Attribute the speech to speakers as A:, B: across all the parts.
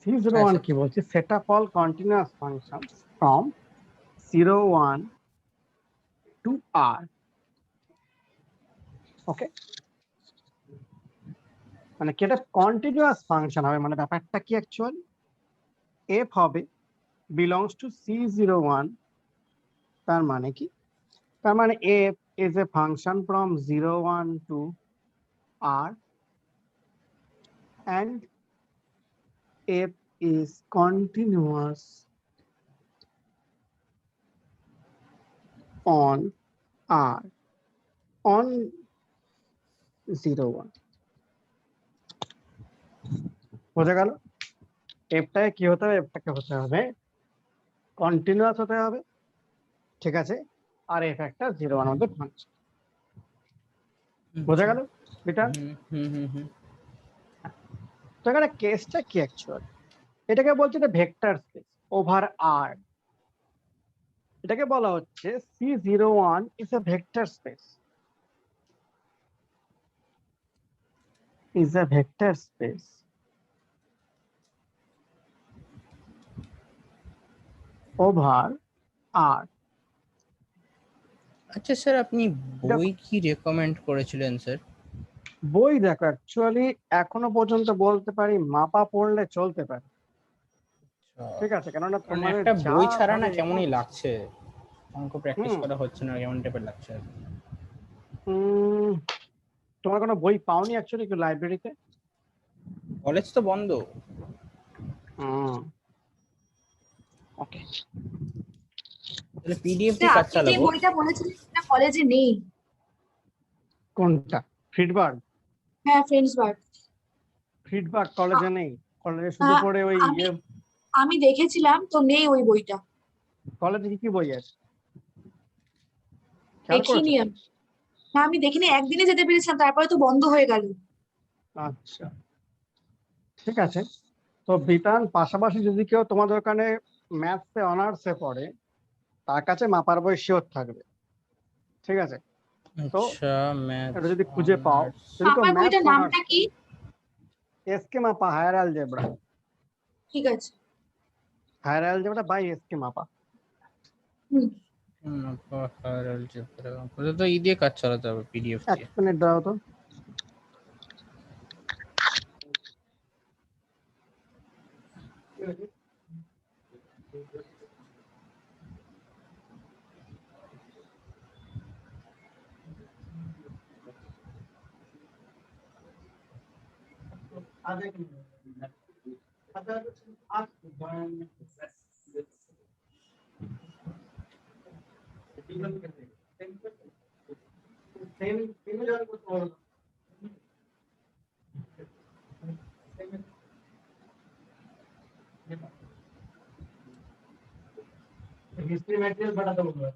A: C01 কি বলছে, set up all continuous functions from 0 1 to r. ওকে, মানে কি এটা কন্টিনিউয়াস ফাংশন হবে, মানে ব্যাপারটা কি অ্যাকচুয়ালি f হবে belongs to C01, তার মানে কি, তার মানে f is a function from 0 1 to r and f is continuous on r on 0 1. বোঝা গেল? এফটাকে কি হতে হবে, এফটাকে হতে হবে কন্টিনিউয়াস হতে হবে, ঠিক আছে, আর এফ একটা 0 1 মধ্যে ফাংশন। বোঝা গেল এটা? তো এখানে কেসটা কি অ্যাকচুয়ালি, এটাকে বলছে যে ভেক্টর স্পেস ওভার আর, এটাকে বলা হচ্ছে C01 is a vector space, is a vector space over R.
B: আচ্ছা স্যার, আপনি বই কি রেকমেন্ড করেছিলেন স্যার?
A: বই দেখো অ্যাকচুয়ালি এখনো পর্যন্ত বলতে পারি মাপা পড়লে চলতে পারে, ঠিক আছে, কেননা তোমাদের
B: একটা বই ছাড়া না
A: হবে
B: কেমনই লাগছে, অঙ্ক প্র্যাকটিস করা হচ্ছে না, কেমন টাইপের লাগছে।
A: তোমার কোনো বই পাওনি অ্যাকচুয়ালি কি লাইব্রেরিতে?
B: কলেজ তো বন্ধ।
A: ওকে,
B: তাহলে পিডিএফ দিয়ে কাজ চালাবো।
C: আপনি যে বইটা বলেছিলেন সেটা কলেজে নেই।
A: কোনটা? ফিডব্যাক?
C: হ্যাঁ, ফ্রেন্ডসবার্গ।
A: ফিডব্যাক কলেজে নেই, কলেজে শুধু পড়ে ওই
C: আমি দেখেছিলাম তো, নেই ওই বইটা।
A: কলেজে কি বই আছে?
C: দেখিনি আমি। না, আমি দেখিনি, একদিনে যেতে পেরেছিলাম, তারপরে তো বন্ধ হয়ে গেল।
A: আচ্ছা, ঠিক আছে। তো বিতান পাশাপাশি যদি কেউ তোমাদের ওখানে ম্যাথসে অনার্সে পড়ে, তার কাছে মাপার বই শিওর থাকবে, ঠিক আছে? তো এটা যদি খুঁজে পাও, যদি কেউ
C: মাপার বইটার
A: ম্যাথস
C: নামটা কি?
A: SK Mapa higher algebra.
C: ঠিক আছে,
A: higher algebra by S K Mapa.
B: Higher algebra তো ই দিয়ে কাজ চালাতে হবে, পিডিএফ দিয়ে।
A: 1 মিনিট দাও তো। हिस्ट्री मटेरियल बड़ा तो होगा,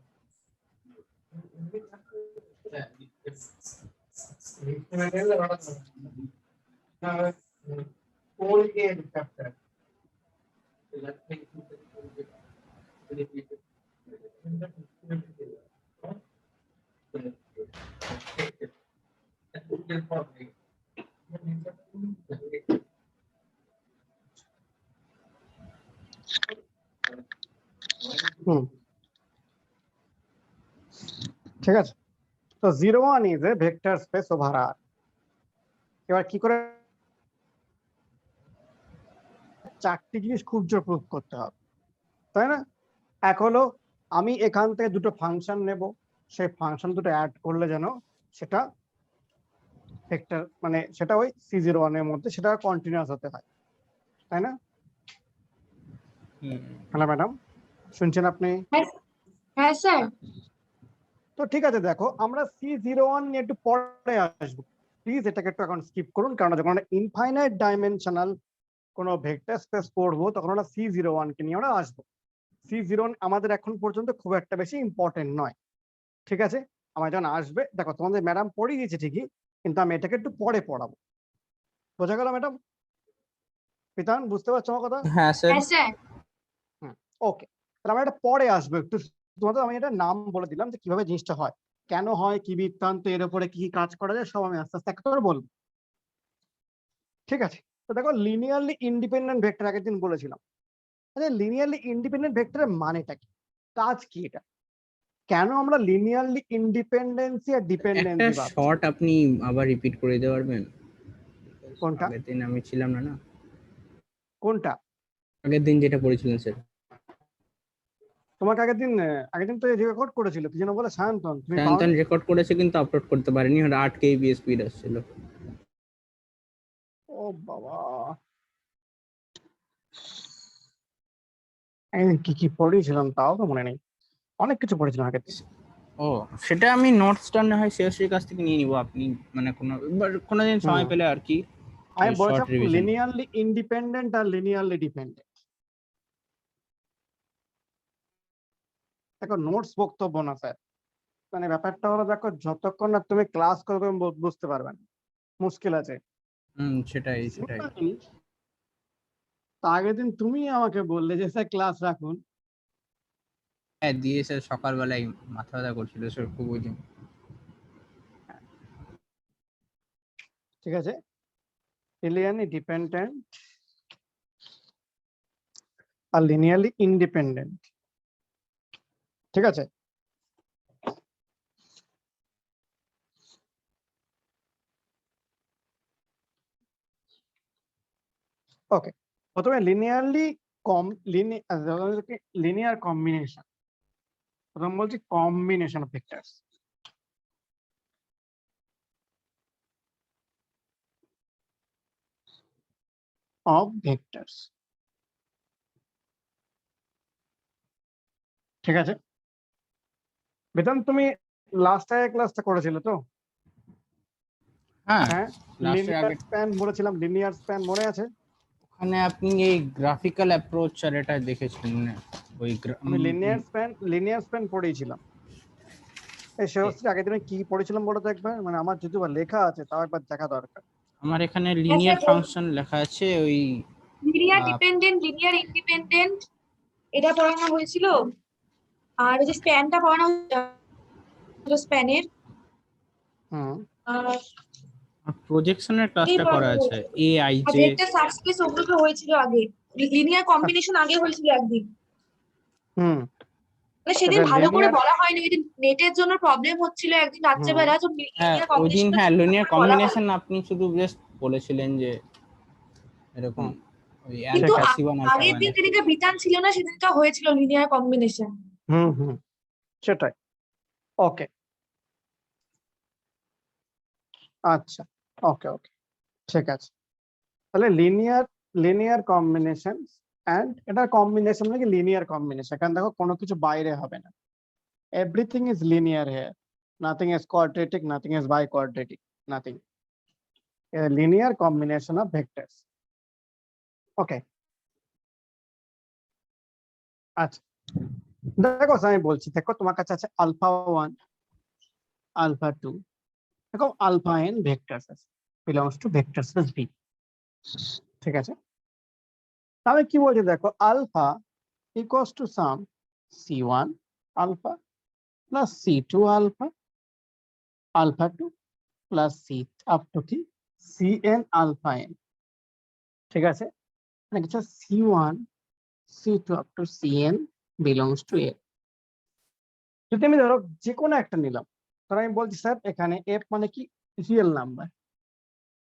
A: हिस्ट्री मटेरियल बड़ा तो ना कोल के चैप्टर ঠিক আছে। তো 01 is a vector space over R। এবার কি করে চারটি জিনিস খুব জোর প্রুফ করতে হবে, তাই না? এক হলো আমি এখান থেকে দুটো ফাংশন নেব, সেই ফাংশন দুটো অ্যাড করলে যেন সেটা ভেক্টর, মানে সেটা ওই C01 এর মধ্যে সেটা কন্টিনিউয়াস হতে হয়, তাই না? হ্যালো ম্যাডাম, শুনছেন আপনি?
C: হ্যাঁ স্যার।
A: তো ঠিক আছে, দেখো আমরা C01 নিয়ে একটু পরে আসবো, প্লিজ এটাকে একটু এখন স্কিপ করুন, কারণ যখন আমরা ইনফাইনাইট ডাইমেনশনাল কোনো ভেক্টর স্পেস পড়বো তখন আমরা C01 কে নিয়ে আমরা আসবো। C01 আমাদের এখন পর্যন্ত খুব একটা বেশি ইম্পর্টেন্ট নয়, ঠিক আছে? আমার যখন আসবে, দেখো তোমাদের ম্যাডাম পড়িয়ে দিয়েছে ঠিকই, কিন্তু আমি এটাকে একটু পরে পড়াবো। বোঝা গেল ম্যাডাম? পিতান, বুঝতে পারছো আমার কথা?
B: হ্যাঁ স্যার।
A: ওকে, তাহলে আমরা এটা পরে আসবো একটু, তোমাদের আমি এটা নাম বলে দিলাম যে কিভাবে জিনিসটা হয়, কেন হয়, কি বৃত্তান্ত, এর উপরে কি কাজ করা যায়, সব আমি আস্তে আস্তে একটা করে বলবো, ঠিক আছে? তো দেখো লিনিয়ারলি ইন্ডিপেন্ডেন্ট ভেক্টর আগের দিন বলেছিলাম। আচ্ছা লিনিয়ারলি ইন্ডিপেন্ডেন্ট ভেক্টরের মানেটা কি, কাজ কি এটা, কেন আমরা লিনিয়ারলি ইন্ডিপেন্ডেন্সি আর
B: একটা
A: ডিপেন্ডেন্সি পাচ্ছি?
B: শর্ট আপনি আবার রিপিট করে দিতে পারবেন?
A: কোনটা
B: আগের দিন আমি ছিলাম না না,
A: কোনটা?
B: আগের দিন যেটা পড়েছিলেন স্যার।
A: তোমাকে আগের দিন তো রেকর্ড করেছিল কি যেন বলে সায়ন্তন, তুমি পাও
B: সায়ন্তন রেকর্ড করেছে কিন্তু আপলোড করতে পারেনি, ওটা 8 কেবি স্পিড আসছিল।
A: ও বাবা, একদিন কি কি পড়িয়েছিলাম তাও তো মনে নেই, অনেক কিছু পড়েছিলাম আগের দিন।
B: ও সেটা আমি নোটসটা না হয় শেষের কাছ থেকে নিয়ে নিব, আপনি মানে কোনোদিন সময়
A: হুম।
B: পেলে আর কি
A: আমি
B: শর্ট
A: বলেছিলাম
B: রিভিশন।
A: লিনিয়ারলি ইন্ডিপেন্ডেন্ট আর লিনিয়ারলি ডিপেন্ডেন্ট। দেখো নোটস বক্তব্য না স্যার, মানে ব্যাপারটা হলো দেখো যতক্ষণ না তুমি ক্লাস করবে বুঝতে পারবে না, মুশকিল আছে।
B: সেটাই।
A: তা আগের দিন তুমি আমাকে বললে যে স্যার ক্লাস রাখুন।
B: হ্যাঁ দিয়ে স্যার সকালবেলায় মাথা ব্যথা করছিল স্যার খুব ওই দিন।
A: ঠিক আছে, লিনিয়ারলি ডিপেন্ডেন্ট আর লিনিয়ারলি ইন্ডিপেন্ডেন্ট, ঠিক আছে। ওকে, প্রথমে লিনিয়ার কম্বিনেশন, প্রথম বলছি কম্বিনেশন অফ ভেক্টরস। ঠিক আছে, বেতন তুমি লাস্ট ক্লাসটা করেছিলে তো?
B: হ্যাঁ
A: হ্যাঁ,
B: লাস্টের
A: লিনিয়ার
B: আগে
A: স্প্যান বলেছিলাম, লিনিয়ার স্প্যান মনে আছে?
B: ওখানে আপনি এই গ্রাফিক্যাল অ্যাপ্রোচ আর এটা দেখেছিলেন না ওই
A: আমি লিনিয়ার স্প্যান পড়িয়েছিলাম। এই শেষশ্রী আগের দিনে কি পড়েছিলাম বলো তো একবার, মানে আমার যদি বা লেখা আছে তাও একবার দেখা দরকার।
B: আমার এখানে
C: হ্যাঁ
B: লিনিয়ার
C: স্যার,
B: ফাংশন লেখা আছে, ওই
C: লিনিয়ার ডিপেন্ডেন্ট, লিনিয়ার ইন্ডিপেন্ডেন্ট এটা পড়ানো হয়েছিল। আর ওই যে স্প্যানটা পড়ানো হয়েছিল, স্প্যানের
A: হুম
B: প্রজেকশনের ক্লাসটা করা
C: পড়ানো
B: আছে,
C: হয়েছিল।
B: A I
C: R
B: J.
C: Vector subspace ওগুলো তো হয়েছিল আগে, লিনিয়ার কম্বিনেশন আগে হয়েছিল একদিন।
A: হুম
C: মানে সেদিন
A: এবার
C: ভালো করে
A: লিনিয়ার,
C: বলা হয়নি, ওই দিন নেটের জন্য প্রবলেম হচ্ছিল একদিন রাত্রেবেলা, তো
B: হ্যাঁ
C: লিনিয়ার
B: ওই দিন,
C: কম্বিনেশন
B: হ্যাঁ লিনিয়ার
C: বলা হয়।
B: কম্বিনেশন আপনি শুধু জাস্ট বলেছিলেন যে এরকম
A: হুম
B: ওই
C: কিন্তু
B: অ্যালফা সি1 আলফা
C: আগের
B: 1
C: দিন যেদিনটা বিতান ছিল না সেদিনটা হয়েছিল লিনিয়ার কম্বিনেশন।
A: হুম সেটাই। ওকে, আচ্ছা, ওকে ঠিক আছে। তাহলে লিনিয়ার কম্বিনেশন এন্ড এটা কম্বিনেশন মানে কি লিনিয়ার কম্বিনেশন, কারণ দেখো কোনো কিছু বাইরে হবে না, everything is linear here, nothing is quadratic, nothing is bi quadratic, nothing, linear combination of vectors. Okay, আচ্ছা দেখো আমি বলছি, দেখো তোমার কাছে আছে আলফা 1 আলফা 2, দেখো আলফা n ভেক্টরস আছে, belongs to vector space V, ঠিক আছে। তাহলে কি বলছে দেখো, alpha equals to some c1 alpha plus c2 alpha, alpha 2 plus c up to কি cn আলফা n, ঠিক আছে। মানে কিছু c1 c2 up to cn belongs to a। যদি আমি ধরো যে কোনো একটা নিলাম, ধরো আমি বলছি স্যার এখানে f মানে কি রিয়েল নাম্বার,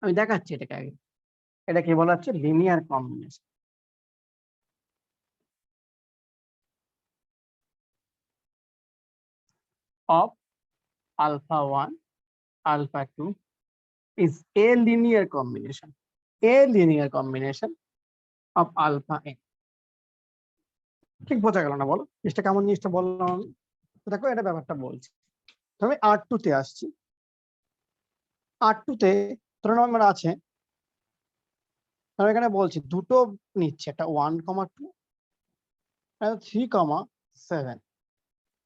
A: আমি দেখাচ্ছি এটাকে আগে, এটা কি বলা হচ্ছে linear combination of alpha 1 alpha 2 is a linear combination of alpha n। ঠিক বোঝা গেল না বলো, জিনিসটা কেমন, জিনিসটা বললাম আমি? দেখো এটা ব্যাপারটা বলছি, তো আমি R2 তে আসছি। R2 তে ধরুন আমার আছে, আমি এখানে বলছি দুটো নিচ্ছে, একটা 1,2 একটা 3,7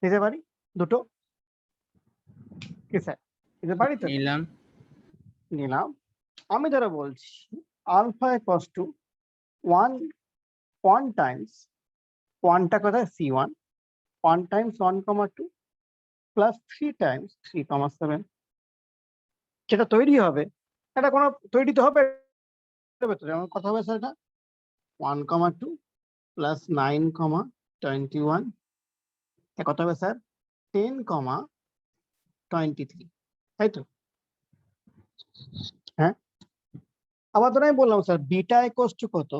A: নিতে পারি, দুটো কি স্যার নিতে পারি তো?
B: নিলাম।
A: নিলাম। আমি ধরো বলছি আলফা ইকুয়ালস টু 1 টাইমস 1টা কোথায় c1, 1 টাইমস 1,2 প্লাস 3 টাইমস 3,7, যেটা তৈরি হবে, এটা কোনো তৈরি তো হবে হবে তো, যেমন কথা হবে স্যার এটা 1,2 প্লাস 9,21, কত হবে স্যার 10,23, তাই তো? হ্যাঁ, আবার ধরুন আমি বললাম স্যার বিটা ইকুয়ালস টু কত,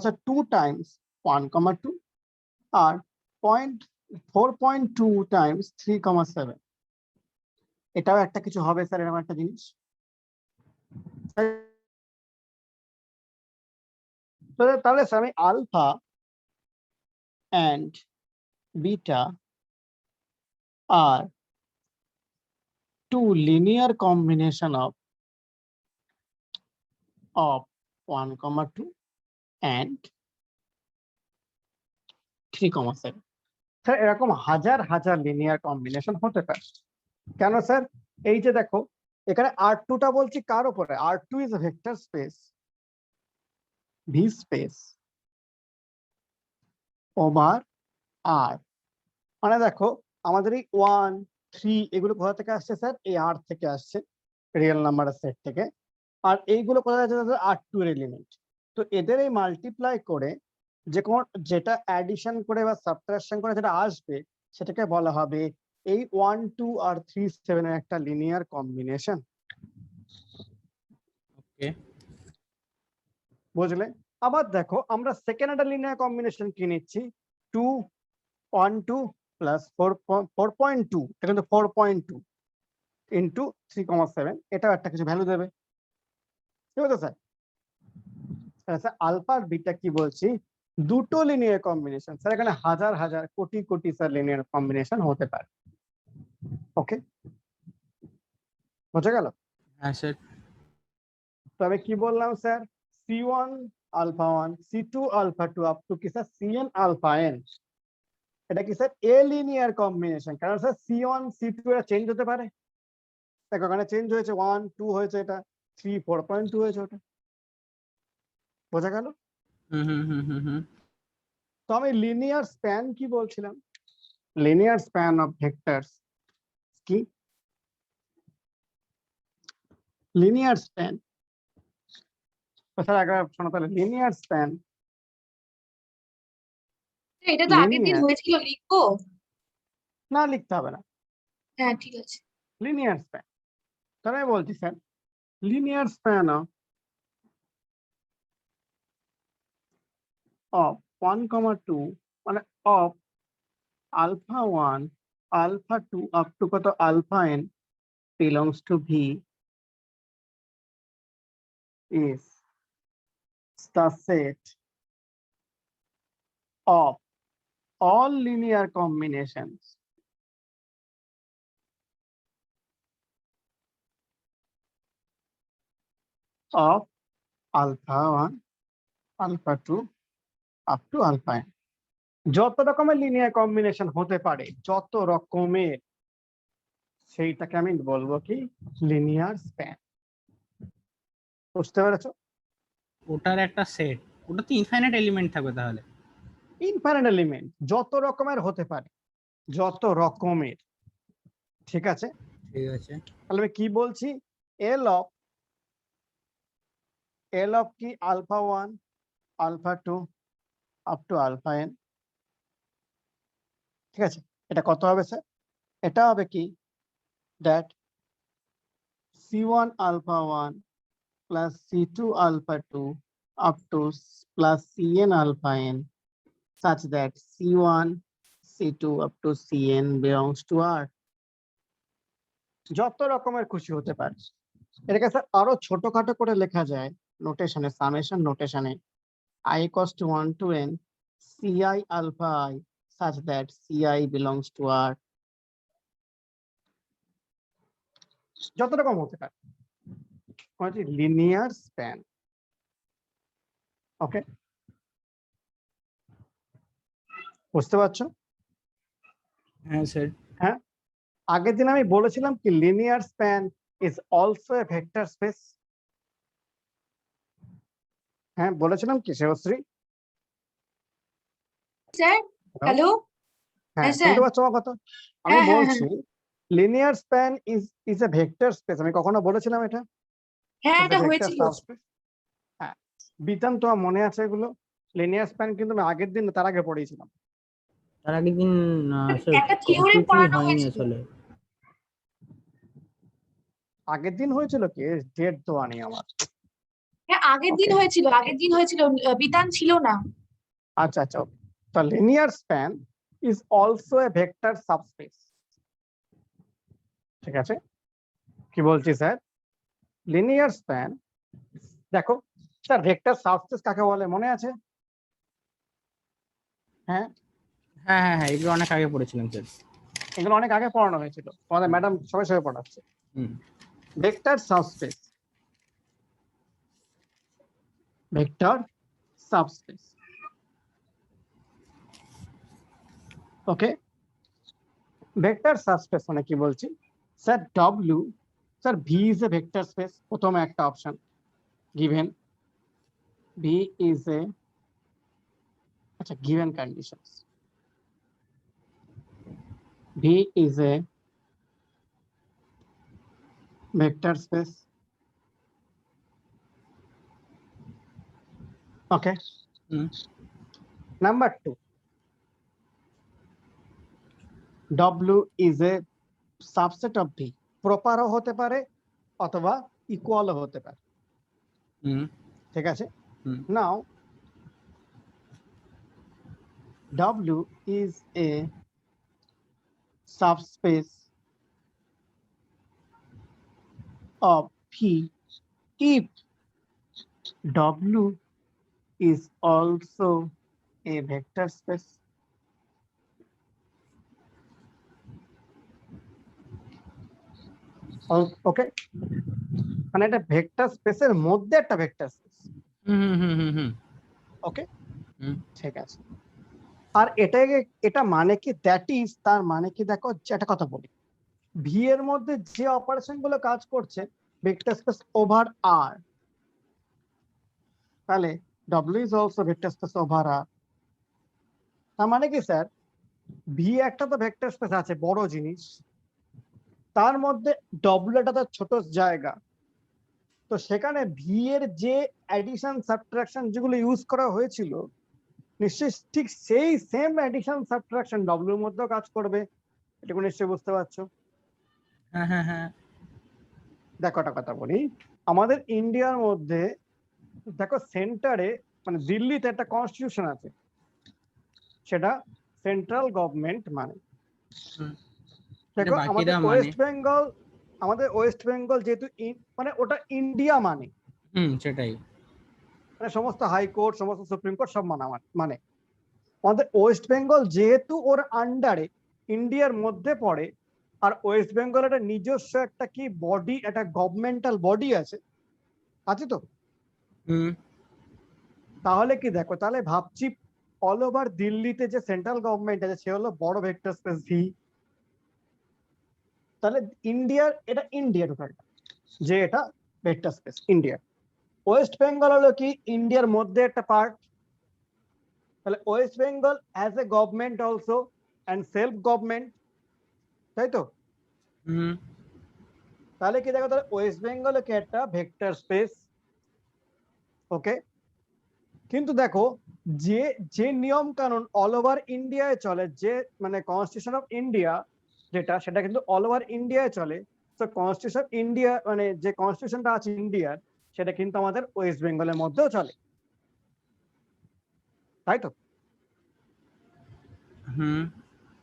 A: স্যার 2 টাইমস 1,2 আর 4.2 টাইমস 3,7, এটাও একটা কিছু হবে স্যার, এরকম একটা জিনিস। তাহলে স্যার আমি alpha and beta are two linear combination of 1,2 and 3,7. Sir এরকম হাজার হাজার লিনিয়ার কম্বিনেশন হতে পারে। কেন স্যার? এই যে দেখো এখানে R2 টা বলছি কার উপরে, R2 is a vector space, V space over R। মানে দেখো আমাদের এই 1, 3 এগুলো কোথা থেকে আসছে স্যার? এই R থেকে আসছে, রিয়েল নাম্বারের সেট থেকে। আর এইগুলো কোথা থেকে আসছে? R2 এর এলিমেন্ট। তো এদের এই মাল্টিপ্লাই করে যে কোন যেটা অ্যাডিশন করে বা সাবট্রাকশন করে যেটা আসবে সেটাকে বলা হবে এই 1, 2 আর 3, 7 এর একটা লিনিয়ার কম্বিনেশন।
B: ওকে,
A: বুঝলে? আবার দেখো আমরা সেকেন্ড একটা লিনিয়ার কম্বিনেশন কি নিচ্ছি, 2, 1, 2 প্লাস 4.2, এটা কিন্তু 4.2 ইন্টু 3,7, এটাও একটা কিছু ভ্যালু দেবে, ঠিক আছে স্যার? স্যার আলফা আর বিটা কি বলছি, দুটো লিনিয়ার কম্বিনেশন স্যার, এখানে হাজার হাজার crore crore sir linear combination হতে পারে। ওকে, বোঝা গেল?
B: হ্যাঁ স্যার।
A: তো আমি কি বললাম sir, C1 alpha 1, C2 alpha 2 up to কি স্যার Cn আলফা n, এটা কি স্যার এ লিনিয়ার কম্বিনেশন। কারণ স্যার C1 C2 এরা চেঞ্জ হতে পারে, দেখো এখানে চেঞ্জ হয়েছে 1, 2 হয়েছে, এটা 3, 4.2 হয়েছে, ওটা বোঝা গেল?
B: হুম।
A: তো আমি লিনিয়ার স্প্যান কি বলছিলাম, লিনিয়ার স্প্যান অফ ভেক্টরস কি, লিনিয়ার স্প্যান। স্যার আগে শোনো তাহলে, লিনিয়ার স্প্যান,
C: এটা তো আগের দিন
A: লিনিয়ার,
C: হয়েছিল, লিখবো?
A: না লিখতে হবে না,
C: হ্যাঁ ঠিক আছে।
A: Linear span. তাহলে আমি বলছি স্যার লিনিয়ার স্প্যান of 1,2 মানে of alpha 1, alpha 2 up to কত alpha n belongs to V is the set of all linear combinations of alpha 1, alpha 2 up to alpha n। যত রকমের লিনিয়ার কম্বিনেশন হতে পারে, যত রকমের, সেইটাকে আমি বলবো কি লিনিয়ার স্প্যান। বুঝতে পেরেছো?
B: ওটার একটা সেট, ওটা তো ইনফাইনাইট এলিমেন্ট থাকবে তাহলে।
A: ইনফাইনাইট এলিমেন্ট যত রকমের হতে পারে, যত রকমের, ঠিক আছে?
B: ঠিক আছে।
A: তাহলে আমি কি বলছি, এল অফ কি alpha 1, alpha 2 up to alpha n, ঠিক আছে? এটা কত হবে স্যার? এটা হবে কি that C1 alpha 1 plus C2 alpha 2 up to plus Cn alpha n such that C1 C2 up to Cn belongs to R। যত রকমের খুশি হতে পারে। এটাকে স্যার আরো ছোটখাটো করে লেখা যায় নোটেশনে, summation নোটেশনে, I equals to 1 to n Ci alpha I such that Ci belongs to R। যত রকম হতে পারে, লিনিয়ার স্প্যান। ওকে, বুঝতে পারছো?
B: হ্যাঁ স্যার।
A: হ্যাঁ, আগের দিন আমি বলেছিলাম কি linear span is also a vector space. হ্যাঁ বলেছিলাম কি শিবশ্রী?
C: Sir hello.
A: হ্যাঁ
C: হ্যাঁ স্যার।
A: শুনতে পাচ্ছ আমার কথা? আমি
C: হ্যাঁ, হ্যাঁ,
A: বলছি linear span is a vector space, আমি কখনো বলেছিলাম এটা?
C: হ্যাঁ
A: is a
C: এটা
A: vector
C: হয়েছিল।
A: subspace. হ্যাঁ, বিতান তো মনে আছে এগুলো? লিনিয়ার স্প্যান কিন্তু আমি আগের দিন তার আগে পড়িয়েছিলাম।
B: তার আগের দিন
C: একটা থিওরেম
B: কমপ্লিটলি
C: পড়ানো
B: হয়নি
C: হয়েছিল।
B: আসলে।
A: আগের দিন হয়েছিল কি? ডেট তো আনি আমার।
C: হ্যাঁ আগের দিন
A: Okay.
C: হয়েছিল, আগের দিন হয়েছিল, বিতান ছিল না।
A: আচ্ছা আচ্ছা, okay. The linear span is also a vector subspace. ঠিক আছে, কি বলছি স্যার? লিনিয়ার স্প্যান, দেখো স্যার ভেক্টর সাবস্পেস কাকে বলে মনে আছে? হ্যাঁ,
B: হ্যাঁ হ্যাঁ হ্যাঁ, এগুলো অনেক আগে পড়েছিলাম স্যার।
A: এগুলো অনেক আগে পড়ানো হয়েছিল, আমাদের ম্যাডাম সবাই সবাই পড়াচ্ছে।
B: Hmm.
A: Vector subspace, vector subspace, okay. Vector subspace মানে কি বলছি sir? W, sir V is a vector space, প্রথম একটা option given, V is a, আচ্ছা given conditions, V is a vector space, okay.
B: Hmm.
A: Number 2, W is a subset of V, প্রপারও হতে পারে অথবা ইকুয়ালও হতে পারে,
B: হুম।
A: ঠিক আছে।
B: Hmm.
A: Now W is a subspace of V if W is also a vector space. Okay, মানে এটা ভেক্টর স্পেসের মধ্যে একটা ভেক্টর স্পেস,
B: হুম হুম হুম হুম হুম।
A: ওকে,
B: হুম।
A: ঠিক আছে। আর এটা মানে কি, দ্যাট ইজ, তার মানে কি দেখো একটা কথা বলি, ভি এর মধ্যে যে অপারেশন গুলো কাজ করছে ভেক্টর স্পেস ওভার আর, তাহলে W is also vector space over R. তার মানে কি স্যার, ভি একটা তো ভেক্টর স্পেস আছে বড় জিনিস, তার মধ্যে ডব্লিউ একটা তার ছোট জায়গা, তো সেখানে ভি এর যে অ্যাডিশন সাবট্রাকশন যেগুলো ইউজ করা হয়েছিল, নিশ্চয়ই ঠিক সেই সেম অ্যাডিশন সাবট্রাকশন ডব্লিউর মধ্যেও কাজ করবে, এটুকু নিশ্চয়ই বুঝতে পারছো।
B: হ্যাঁ হ্যাঁ হ্যাঁ।
A: দেখো একটা কথা বলি, আমাদের ইন্ডিয়ার মধ্যে দেখো সেন্টারে মানে দিল্লিতে একটা কনস্টিটিউশন আছে, সেটা সেন্ট্রাল গভর্নমেন্ট মানে।
B: হুম। এটা
A: দেখো
B: বাকিরা মানে।
A: আমাদের ওয়েস্ট বেঙ্গল যেহেতু মানে ওটা ইন্ডিয়া মানে,
B: হুম, সেটাই।
A: মানে সমস্ত হাইকোর্ট সমস্ত সুপ্রিম কোর্ট সব মানে আমাদের ওয়েস্ট বেঙ্গল যেহেতু ওর আন্ডারে ইন্ডিয়ার মধ্যে পড়ে, আর ওয়েস্ট বেঙ্গল একটা নিজস্ব একটা কি বডি, একটা গভর্নমেন্টাল বডি আছে তো।
B: হুম।
A: তাহলে কি দেখো, তাহলে ভাবছি অল ওভার দিল্লিতে যে সেন্ট্রাল গভর্নমেন্ট আছে সে হলো বড় ভেক্টর স্পেস ভি, তাহলে এটা ইন্ডিয়ার টোটালটা, যে এটা ভেক্টর স্পেস ইন্ডিয়ার। ওয়েস্ট বেঙ্গল হলো কি ইন্ডিয়ার মধ্যে একটা পার্ট, তাহলে West Bengal as a government also and self government, তাই তো।
B: হুম।
A: তাহলে কি দেখো, তাহলে ওয়েস্ট বেঙ্গল কি একটা ভেক্টর স্পেস, ওকে। কিন্তু দেখো যে যে নিয়ম কানুন অল ওভার ইন্ডিয়ায় চলে, যে মানে কনস্টিটিউশন অফ ইন্ডিয়া যেটা, সেটা কিন্তু অল ওভার ইন্ডিয়ায় চলে। তো কনস্টিটিউশন ইন্ডিয়া মানে যে কনস্টিটিউশনটা আছে ইন্ডিয়ার, সেটা কিন্তু আমাদের ওয়েস্ট বেঙ্গলের মধ্যেও চলে, তাই তো।
B: হুম।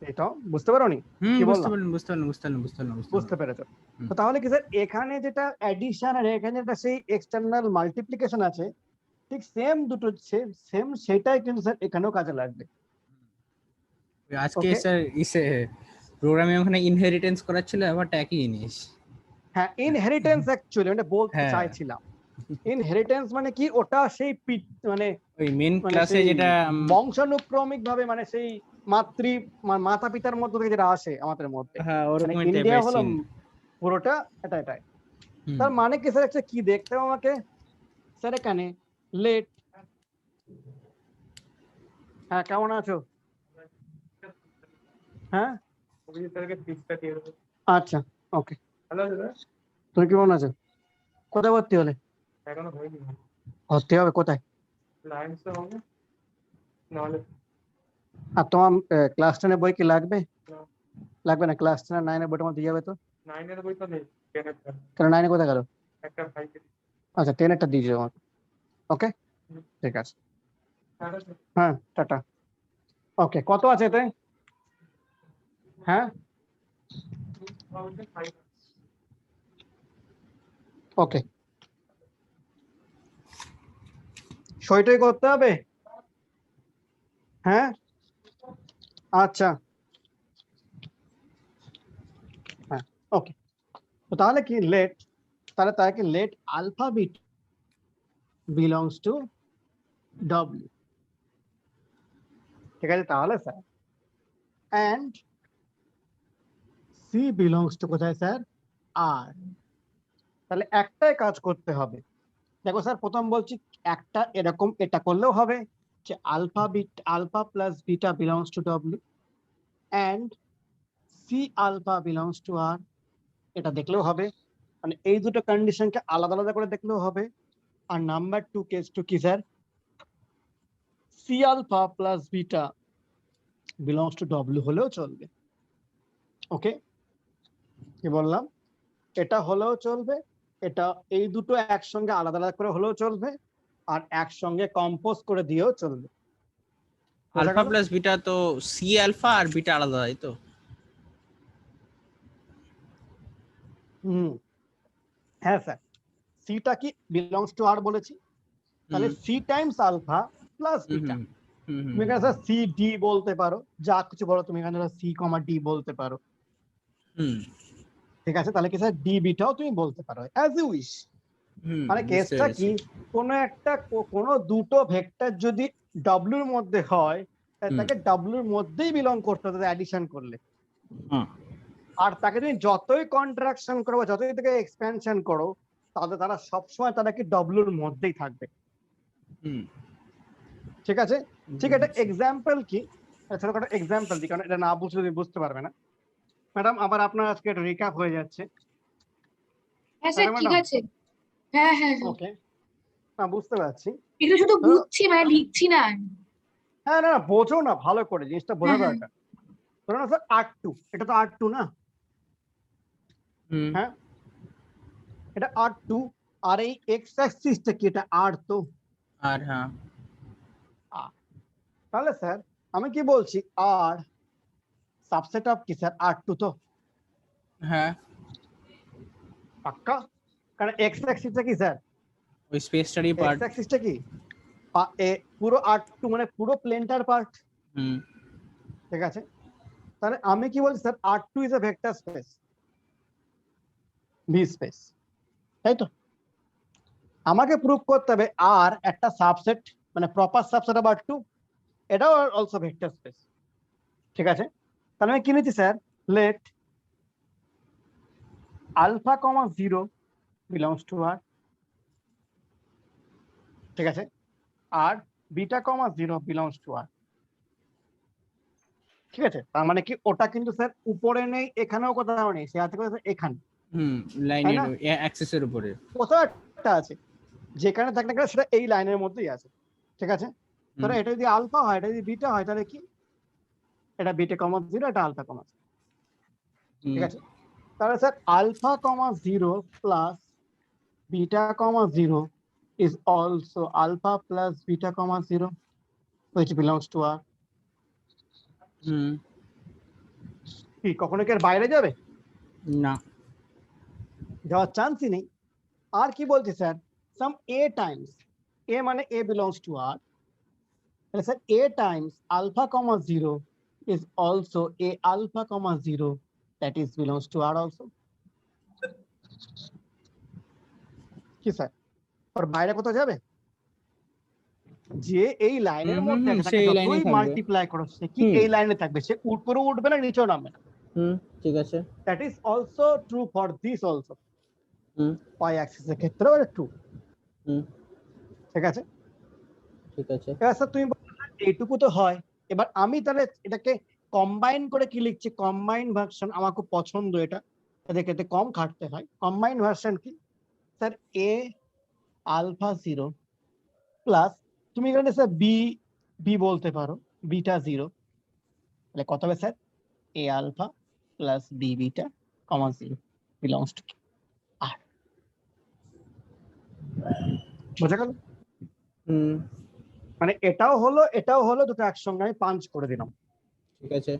A: এটা বুঝতে পারোনি
B: হুম,
A: কি
B: বুঝতে
A: বললাম?
B: পারলাম বুঝতে পারলাম বুঝতে পারলাম বুঝতে পারলাম বুঝতে
A: বুঝতে
B: পারলাম।
A: পেরেছো?
B: হুম।
A: তো তাহলে কি স্যার এখানে যেটা অ্যাডিশন আর এখানে যেটা সেই এক্সটার্নাল মাল্টিপ্লিকেশন আছে, ঠিক সেম দুটো সেম সেটাই কিন্তু স্যার এখানেও কাজে লাগবে,
B: আজকে
A: ওকে।
B: স্যার প্রোগ্রামে ওখানে ইনহেরিটেন্স করাচ্ছিল, আবার একই জিনিস।
A: হ্যাঁ, ইনহেরিটেন্স অ্যাকচুয়ালি মানে বলতে
B: হ্যাঁ,
A: চাইছিলাম, ইনহেরিটেন্স মানে কি, ওটা সেই মানে
B: ওই মেন
A: মানে
B: ক্লাসে
A: সেই
B: যেটা
A: বংশানুক্রমিক ভাবে মানে সেই মাতা পিতার মধ্যে থেকে যেটা আসে আমাদের মধ্যে,
B: হ্যাঁ
A: মানে
B: ওরকমই
A: ইন্ডিয়া
B: টাইপের
A: হলো
B: সিন।
A: পুরোটা এটাই।
B: হুম।
A: তার মানে কি স্যার, কি দেখতে হবে আমাকে স্যার এখানে লেট, হ্যাঁ কেমন আছো? হ্যাঁ আচ্ছা, ওকে। তুমি কেমন আছো? কোথায় ভর্তি হলে?
D: এখনো হয়নি,
A: ভর্তি হবে কোথায়?
D: লাইন্সে হবে নাহলে
A: আর তোমার ক্লাস 10 এর বই কি লাগবে?
D: না।
A: লাগবে না, ক্লাস 10 আর 9 এর বইটা মধ্যে দিয়ে যাবে তো।
D: 9 এর বই তো নেই, 10 এর
A: কেন 9 এ কোথায় গেল?
D: একটা ভাইকে
A: আচ্ছা 10 এরটা দিয়ে যাও আমাকে। ওকে ঠিক আছে, হ্যাঁ টাটা। ওকে কত আছে এতে? হ্যাঁ ওকে, সইটাই করতে হবে। হ্যাঁ আচ্ছা হ্যাঁ ওকে, তো তাহলে কি লেট, তাহলে কি let alpha beta belongs to W, ঠিক আছে। তাহলে sir and C belongs to কোথায় স্যার? আর। তাহলে একটাই কাজ করতে হবে, দেখো স্যার প্রথম বলছি একটা এরকম এটা করলেও হবে যে alpha plus beta belongs to W and C alpha belongs to R, এটা দেখলেও হবে। মানে এই দুটো কন্ডিশনকে আলাদা আলাদা করে দেখলেও হবে। আর নাম্বার 2 কেস টু কি স্যার? C alpha plus beta belongs to W হলেও চলবে। ওকে কি বললাম? এটা হলেও চলবে, এটা এই দুটো একসঙ্গে আলাদা আলাদা করে হলেও চলবে, আর একসঙ্গে কম্পোজ করে দিয়েও চলবে। বোঝা
B: আলফা
A: গেল?
B: প্লাস বিটা তো সি আলফা আর বিটা আলাদা, তাই তো?
A: হ্যাঁ স্যার, সিটা কি বিলংস টু আর বলেছি, তাহলে C times alpha plus beta. তুমি এখানে স্যার সি ডি বলতে পারো, যা কিছু বলো তুমি এখানে সি কমা ডি বলতে পারো, ঠিক আছে। তাহলে কি স্যার ডি বিটাও তুমি বলতে পারো অ্যাজ ইউ উইশ। মানে কেসটা কি, কোনো দুটো ভেক্টর যদি ডব্লিউর মধ্যে হয় তাহলে তাকে ডব্লিউর মধ্যেই বিলং করতে হবে অ্যাডিশন করলে। আর তাকে তুমি যতই কন্ট্রাকশন করো বা যতই তাকে এক্সপ্যানশন করো, তাহলে তারা সবসময় তারা কি ডব্লিউর মধ্যেই থাকবে, ঠিক আছে। ঠিক আছে, এক্সাম্পল কি, ছোটখাটো এক্সাম্পল দিই, কারণ এটা না বুঝলে তুমি বুঝতে পারবে না। ম্যাডাম আবার আপনার আজকে একটা রিক্যাপ হয়ে যাচ্ছে।
C: হ্যাঁ স্যার ঠিক আছে, হ্যাঁ হ্যাঁ
A: ওকে না বুঝতে পারছি,
C: এগুলো শুধু বুঝছি মানে লিখছি না।
A: হ্যাঁ না বোঝো না ভালো করে, জিনিসটা বোঝা
C: হ্যাঁ,
A: দরকার। ধরো না স্যার R2, এটা তো R2 না? হ্যাঁ এটা R2, আর এই এক্স অ্যাক্সিসটা কি, এটা R তো।
B: আর হ্যাঁ,
A: তাহলে স্যার আমি কি বলছি, আর সাবসেট অফ কি স্যার? R2 তো।
B: হ্যাঁ
A: পাক্কা? কারণ এক্স অ্যাক্সিসটা কি স্যার?
B: ওই স্পেসটারই পার্ট।
A: এক্স অ্যাক্সিসটা কি পুরো R2 মানে পুরো প্লেনটার পার্ট, ঠিক আছে। তাহলে আমি কি বলছি sir, R2 is a vector space, V space, তাই তো। আমাকে প্রুভ করতে হবে আর একটা সাবসেট, মানে প্রপার সাবসেট অফ R2, এটাও অলসো ভেক্টর স্পেস, ঠিক আছে। তাহলে আমি কি নিচ্ছি sir, let alpha comma 0 belongs to R, ঠিক আছে, আর beta comma 0 belongs to R, ঠিক আছে। তার মানে কি ওটা কিন্তু স্যার উপরে নেই, এখানেও কোথাও নেই, সে আছে কোথায়? এখানে,
B: লাইনের অ্যাক্সেসের উপরে
A: কোথাও একটা আছে, যেখানে থাক না কেন সেটা এই লাইনের মধ্যেই আছে, ঠিক আছে। তাহলে এটা যদি আলফা হয়, এটা যদি বিটা হয়, তাহলে কি এটা বিটা কমা 0, এটা আলফা কমা 0, ঠিক আছে। তাহলে sir alpha comma 0 plus beta comma 0 is also alpha plus beta comma 0 which belongs to R. কি কখনো কি আর বাইরে যাবে?
B: না,
A: যাওয়ার চান্সই নেই। আর কি বলছে sir, some a times, a মানে a belongs to R, তাহলে sir a times alpha comma 0 is also a alpha comma 0 that is belongs to R also. কি স্যার আর বাইরে কোথাও যাবে? যে এই লাইনের মধ্যে আছে তাকে যতই মাল্টিপ্লাই করো সে কি এই লাইনে থাকবে, সে উপরে উঠবে না নিচেও নামবে না,
B: ঠিক আছে।
A: That is also true for this also, pi Axis এর ক্ষেত্রে এটা ট্রু, ঠিক আছে।
B: ঠিক আছে,
A: এবার স্যার তুমি এইটুকু তো হয়, এবার আমি তাহলে এটাকে কম্বাইন করে কি লিখছি, কম্বাইন ভার্সন আমার খুব পছন্দ, এটা এতে কম খাটতে হয়। কম্বাইন ভার্সন কি স্যার এ আলফা 0 প্লাস তুমি এখানে স্যার বি বি বলতে পারো বিটা 0, তাহলে কত হবে sir A alpha plus B beta comma 0 belongs to R. বোঝা গেল?
B: হুম,
A: মানে এটাও হলো দুটো একসঙ্গে আমি পাঞ্চ করে দিলাম।
B: ঠিক আছে।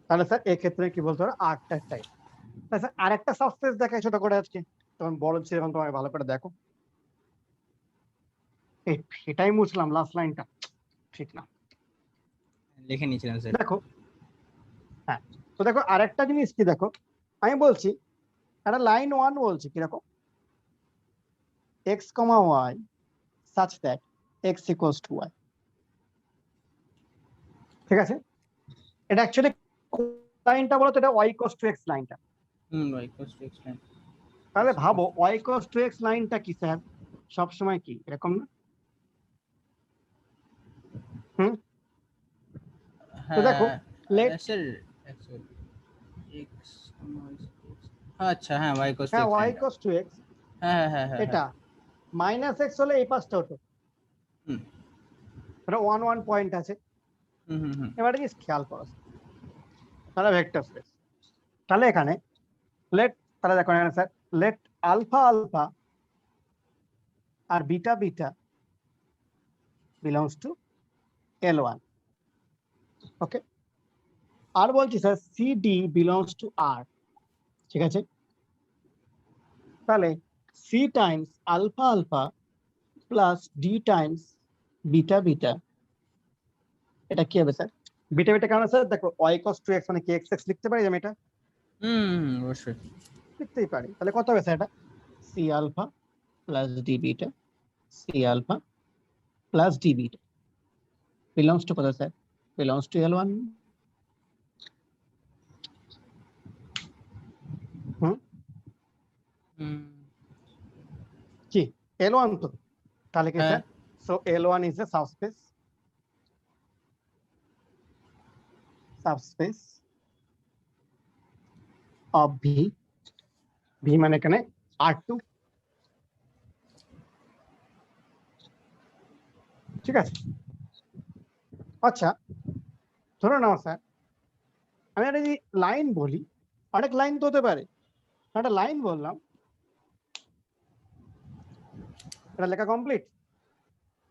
A: তাহলে স্যার এক্ষেত্রে কি বলতে পারো আটটা টাইপ। স্যার আরেকটা সাবস্পেস দেখাই ছোট করে আজকে, তখন বড় ছিল এখন তোমাকে ভালো করে দেখো। এটাই মুছলাম লাস্ট লাইনটা, ঠিক না?
B: লিখে নিয়েছিলাম স্যার।
A: দেখো, হ্যাঁ, তো দেখো আরেকটা জিনিস কি দেখো, আমি বলছি একটা লাইন 1 বলছি কিরকম x, y such that x equals to y, ঠিক আছে? এটা অ্যাকচুয়ালি লাইনটা বলো তো, এটা y equals to x লাইনটা।
B: y equals to x line।
A: তাহলে ভাবো y equals to x লাইনটা কি স্যার সব সময় কি এরকম না? হুম, তো দেখো লেট,
B: স্যার x, আচ্ছা হ্যাঁ y equals to
A: হ্যাঁ
B: x
A: y
B: line।
A: equals to x,
B: হ্যাঁ হ্যাঁ হ্যাঁ
A: এটা মাইনাস x হলে এই পাশটা হতো,
B: হুম
A: এটা 1 1 পয়েন্ট আছে।
B: হুম হুম হুম
A: এবারে জিনিস খেয়াল করো, তাহলে ভেক্টর স্পেস, তাহলে এখানে লেট, তাহলে দেখো এখানে স্যার লেট আলফা আলফা আর beta beta belongs to L1, okay? আর বলছি sir C D belongs to R, ঠিক আছে? তাহলে C times alpha alpha plus D times beta beta, এটা কি হবে স্যার বিটা বিটা? কারণ স্যার দেখো y cos 2x মানে কি x x লিখতে পারি আমি, এটা
B: অবশ্যই।
A: লিখতেই পারি। তাহলে কত হবে স্যার এটা C alpha plus D beta, C alpha plus D beta belongs to কত স্যার বিলংস টু L1। হুম,
B: হুম
A: কি L1 তো? তাহলে কি
B: হ্যাঁ
A: sir so L1 is a subspace of V, V মানে এখানে R2, ঠিক আছে? আচ্ছা, ধরো নাও স্যার আমি একটা যদি লাইন বলি, অনেক লাইন তো হতে পারে, একটা লাইন বললাম, এটা লেখা কমপ্লিট।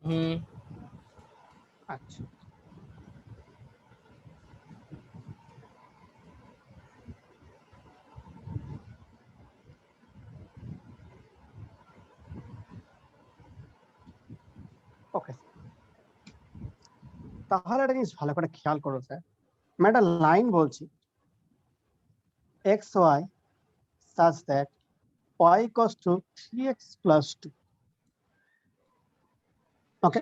B: হুম
A: আচ্ছা, ওকে, তাহলে একটা জিনিস ভালো করে খেয়াল করো স্যার, আমি একটা লাইন বলছি X Y such that y equals to 3x plus 2, okay?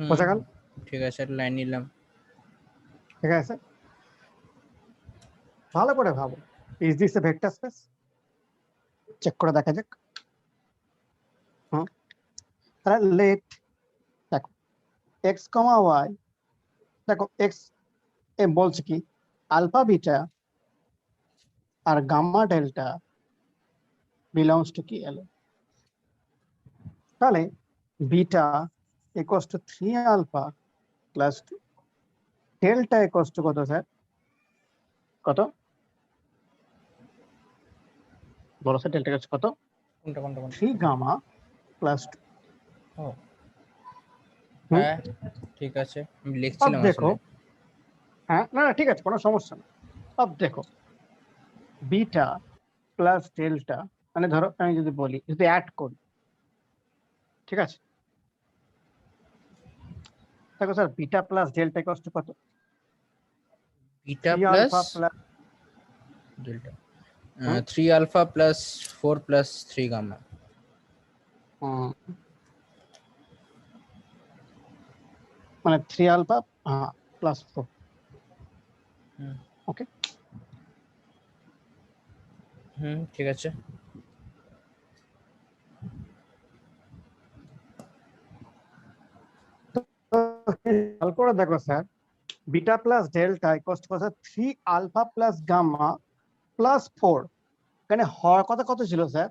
A: বোঝা গেল?
B: ঠিক আছে, লাইন নিলাম।
A: ঠিক আছে, ভালো করে ভাবো, is this a vector space? Check করে দেখা যাক। হুম, তাহলে লেট দেখো এক্স কমা ওয়াই, দেখো এক্স এ বলছে কি আলফা বিটা আর গাম্মা ডেল্টা বিলংস টু কি এল, তাহলে beta equals to 3 alpha plus 2, delta equals to কত স্যার কত বলো স্যার, ডেল্টা ইকুয়ালস কত
B: কোনটা কোনটা কোনটা
A: 3 গামা প্লাস 2।
B: ও
A: হুম,
B: হ্যাঁ ঠিক আছে, আমি
A: अब
B: লিখছিলাম
A: देखो,
B: আসলে।
A: হ্যাঁ না না ঠিক আছে, কোনো সমস্যা না। अब देखो বিটা প্লাস ডেল্টা, মানে ধরো আমি যদি বলি যদি অ্যাড করি, ঠিক আছে? দেখো sir beta plus delta equals to কত
B: beta
A: 3
B: plus
A: alpha plus
B: delta 3 alpha plus 4 plus 3 gamma.
A: মানে 3 আলফা প্লাস 4, ওকে?
B: ঠিক আছে।
A: খেয়াল করে দেখো sir beta plus delta equals to 3 alpha plus gamma plus 4, এখানে হওয়ার কথা কত ছিল স্যার?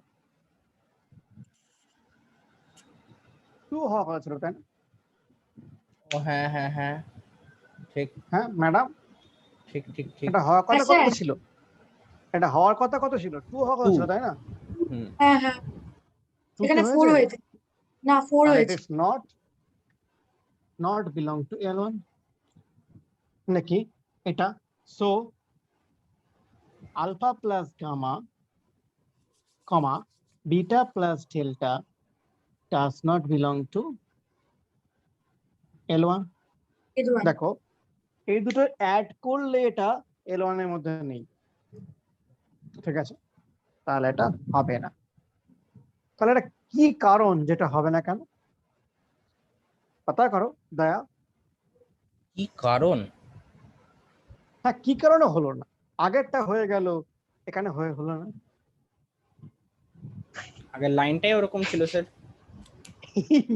A: 2 হওয়ার কথা ছিল, তাই না?
B: ও হ্যাঁ হ্যাঁ হ্যাঁ, ঠিক
A: হ্যাঁ ম্যাডাম,
B: ঠিক ঠিক ঠিক।
A: এটা হওয়ার কথা
C: হ্যাঁ,
A: কত
C: স্যার।
A: ছিল? এটা হওয়ার কথা কত ছিল? 2 হওয়ার কথা
B: 2
A: ছিল, তাই না?
B: হুম।
C: হ্যাঁ হ্যাঁ
A: 2 কি
C: এখানে 4
A: হয়েছে?
C: হয়েছে, না 4
A: আর it
C: হয়েছে।
A: is not belong to L1 নাকি এটা? So alpha plus gamma comma beta plus delta does not belong to L1.
C: এই দুটো
A: দেখো এই দুটো অ্যাড করলে এটা L1 এর মধ্যে নেই, ঠিক আছে? তাহলে এটা হবে না। তাহলে এটা কি কারণ যেটা হবে না কেন? পাতা করো দয়া।
B: কি কারণ?
A: হ্যাঁ, কি কারণে হলো না? আগেরটা হয়ে গেল, এখানে হলো না।
B: আগের লাইনটাই ওরকম ছিল স্যার।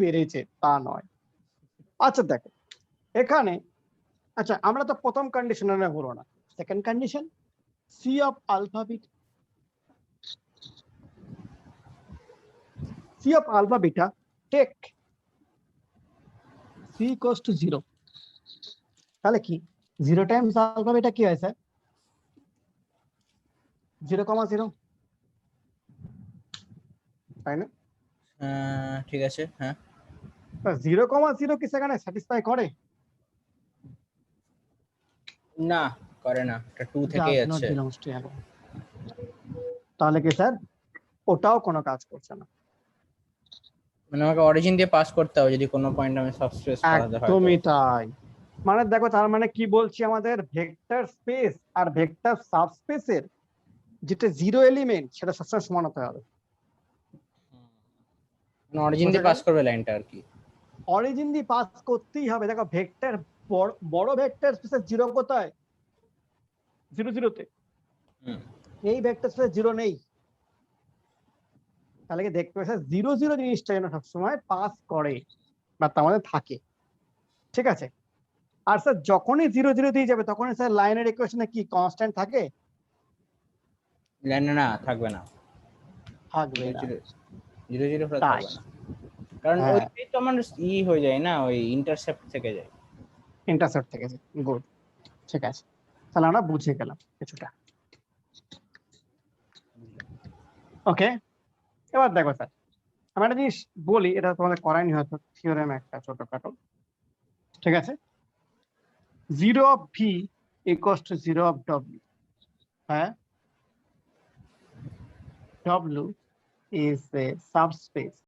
A: মেরেছে তা নয়। আচ্ছা দেখো এখানে, আচ্ছা আমরা তো প্রথম কন্ডিশনে হলো না, second condition C of alpha beta, C of alpha beta take C equals to 0, তাহলে কি 0 টাইমস আলফা বিটা কি হয় স্যার? 0,0, তাই না?
B: ঠিক আছে, হ্যাঁ।
A: 0,0 কি সেখানে স্যাটিসফাই করে?
B: না করে না, এটা 2 থেকেই
A: Does not
B: আছে।
A: belongs to L1. তাহলে কি স্যার ওটাও কোনো কাজ করছে না?
B: মানে আমাকে অরিজিন দিয়ে পাস করতে হবে যদি কোনো পয়েন্ট আমি সাবস্পেস করাতে হয়।
A: একদমই তাই। মানে দেখো তার মানে কি বলছি, আমাদের ভেক্টর স্পেস আর ভেক্টর সাবস্পেসের যেটা জিরো এলিমেন্ট সেটা সবসময় সমান হতে হবে।
B: মানে অরিজিন দিয়ে পাস করবে লাইনটা আর কি।
A: অরিজিন দিয়ে পাস করতেই হবে। দেখো ভেক্টর বড় ভেক্টর স্পেসের জিরো কোথায়? 0 0-তে। এই ভেক্টর স্পেসে জিরো নেই, তাহলে কি দেখতে পাচ্ছি 0 0 জিনিসটা যেন সবসময় পাস করে বা তার মধ্যে থাকে, ঠিক আছে? আর স্যার যখনই 0 0 দিয়ে যাবে তখনই স্যার লাইনের ইকুয়েশনে কি কনস্ট্যান্ট থাকে?
B: লাইনে না থাকবে না,
A: থাকবে না।
B: 0 0
A: তাই।
B: থাকবে না, কারণ
A: হ্যাঁ।
B: ওইটাই তো আমার হয়ে যায় না, ওই ইন্টারসেপ্ট থেকে যায়।
A: ইন্টারসেপ্ট থেকে, গুড, ঠিক আছে, তাহলে আমরা বুঝে গেলাম কিছুটা। ওকে, এবার দেখো স্যার আমি একটা জিনিস বলি, এটা তোমাদের করাইনি হয়তো, থিওরেম একটা ছোটখাটো, ঠিক আছে? 0 of V equals to 0 of W. হ্যাঁ, W is a subspace